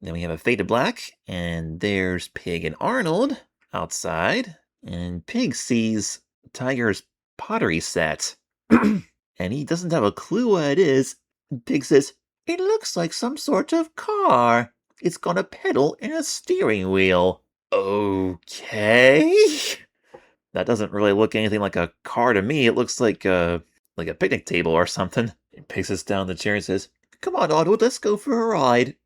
Then we have a fade to black, and there's Pig and Arnold outside. And Pig sees Tiger's pottery set. And he doesn't have a clue what it is. Pig says, "It looks like some sort of car. It's got a pedal and a steering wheel." Okay. That doesn't really look anything like a car to me. It looks like a picnic table or something. And Pig sits down in the chair and says, "Come on, Arnold, let's go for a ride."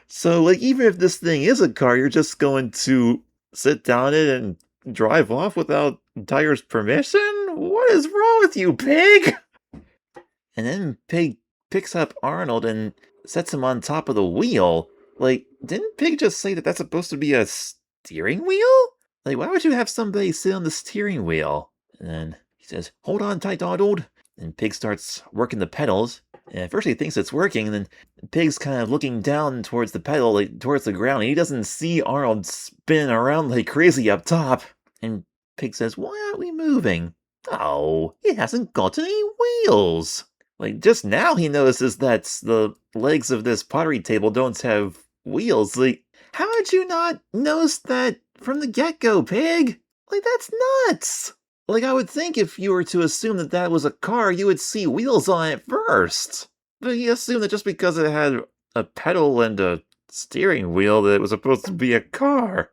So, like, even if this thing is a car, you're just going to sit down in it and drive off without Tiger's permission? What is wrong with you, Pig? And then Pig picks up Arnold and sets him on top of the wheel. Like, didn't Pig just say that that's supposed to be a steering wheel? Like, why would you have somebody sit on the steering wheel? And then he says, "Hold on tight, Arnold." And Pig starts working the pedals. And at first he thinks it's working, and then Pig's kind of looking down towards the pedal, like towards the ground, and he doesn't see Arnold spin around like crazy up top. And Pig says, "Why aren't we moving?" "Oh, it hasn't got any wheels." Like, just now he notices that the legs of this pottery table don't have wheels. Like, how did you not notice that from the get-go, Pig? Like, that's nuts! Like, I would think if you were to assume that that was a car, you would see wheels on it first. But you assume that just because it had a pedal and a steering wheel that it was supposed to be a car.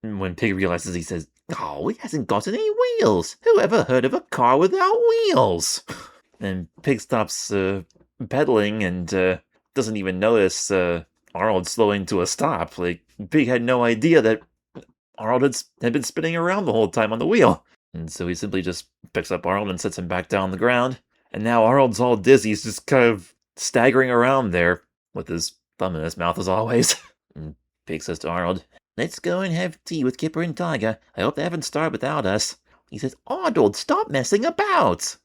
And when Pig realizes, he says, "Oh, it hasn't got any wheels. Who ever heard of a car without wheels?" And Pig stops pedaling and doesn't even notice Arnold slowing to a stop. Like, Pig had no idea that Arnold had been spinning around the whole time on the wheel. And so he simply just picks up Arnold and sets him back down on the ground. And now Arnold's all dizzy. He's just kind of staggering around there with his thumb in his mouth as always. And Pig says to Arnold, "Let's go and have tea with Kipper and Tiger. I hope they haven't starved without us." He says, "Arnold, stop messing about."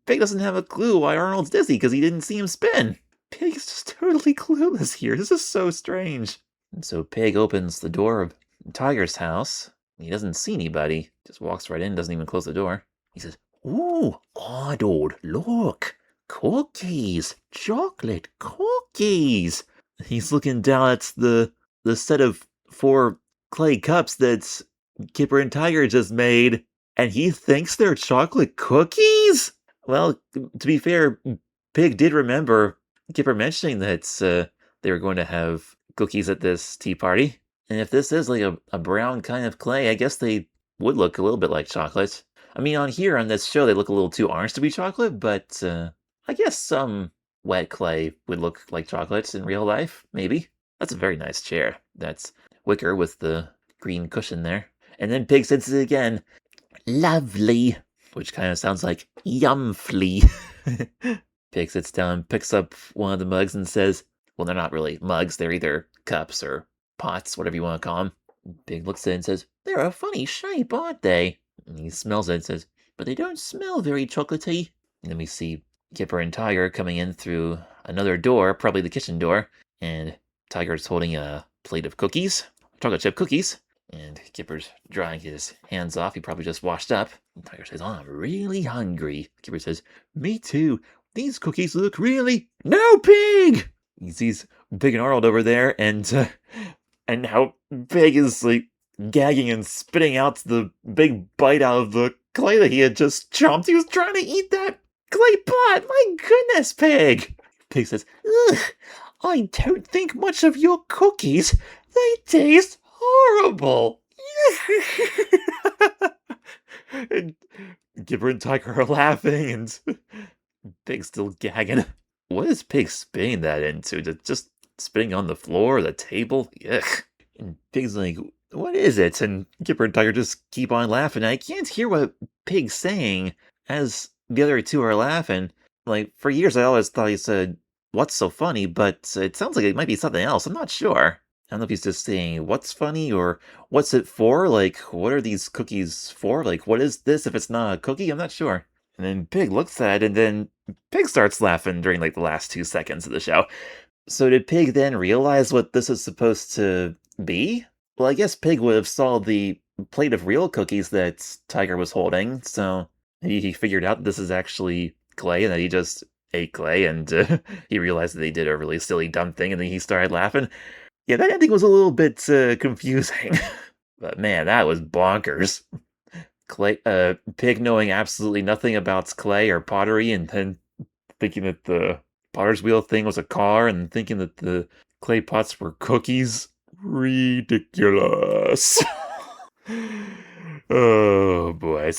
Pig doesn't have a clue why Arnold's dizzy because he didn't see him spin. Pig is just totally clueless here. This is so strange. And so Pig opens the door of Tiger's house. He doesn't see anybody. Just walks right in, doesn't even close the door. He says, "Ooh, Arnold, look. Cookies. Chocolate cookies." He's looking down at the set of 4 clay cups that Kipper and Tiger just made, and he thinks they're chocolate cookies? Well, to be fair, Pig did remember Kipper mentioning that they were going to have cookies at this tea party. And if this is like a brown kind of clay, I guess they would look a little bit like chocolate. I mean, on here on this show, they look a little too orange to be chocolate, but I guess some wet clay would look like chocolate in real life, maybe. That's a very nice chair. That's wicker with the green cushion there. And then Pig says it again, "Lovely," which kind of sounds like yumfly. Pig sits down, picks up one of the mugs and says, well, they're not really mugs, they're either cups or pots, whatever you want to call them. Pig looks at it and says, "They're a funny shape, aren't they?" And he smells it and says, "But they don't smell very chocolatey." And then we see Kipper and Tiger coming in through another door, probably the kitchen door, and Tiger's holding a plate of cookies, chocolate chip cookies, and Kipper's drying his hands off. He probably just washed up. And Tiger says, "Oh, I'm really hungry." Kipper says, "Me too. These cookies look really..." "No, Pig!" He sees Pig and Arnold over there, and now Pig is like gagging and spitting out the big bite out of the clay that he had just chomped. He was trying to eat that clay pot. My goodness, Pig! Pig says, "Ugh, I don't think much of your cookies. They taste horrible." And Gibber and Tiger are laughing, and Pig's still gagging. What is Pig spitting that into? Just spitting on the floor or the table? Yuck. And Pig's like, "What is it?" And Gibber and Tiger just keep on laughing. I can't hear what Pig's saying as the other two are laughing. Like, for years I always thought he said, "What's so funny?" But it sounds like it might be something else. I'm not sure. I don't know if he's just saying, "What's funny?" or "What's it for?" Like, what are these cookies for? Like, what is this if it's not a cookie? I'm not sure. And then Pig looks at it, and then Pig starts laughing during, like, the last 2 seconds of the show. So did Pig then realize what this is supposed to be? Well, I guess Pig would have saw the plate of real cookies that Tiger was holding, so maybe he figured out this is actually clay and that he just ate Clay, and he realized that they did a really silly, dumb thing, and then he started laughing. Yeah, that ending was a little bit confusing, but man, that was bonkers. Clay, Pig knowing absolutely nothing about clay or pottery, and then thinking that the potter's wheel thing was a car, and thinking that the clay pots were cookies. Ridiculous. Oh boy.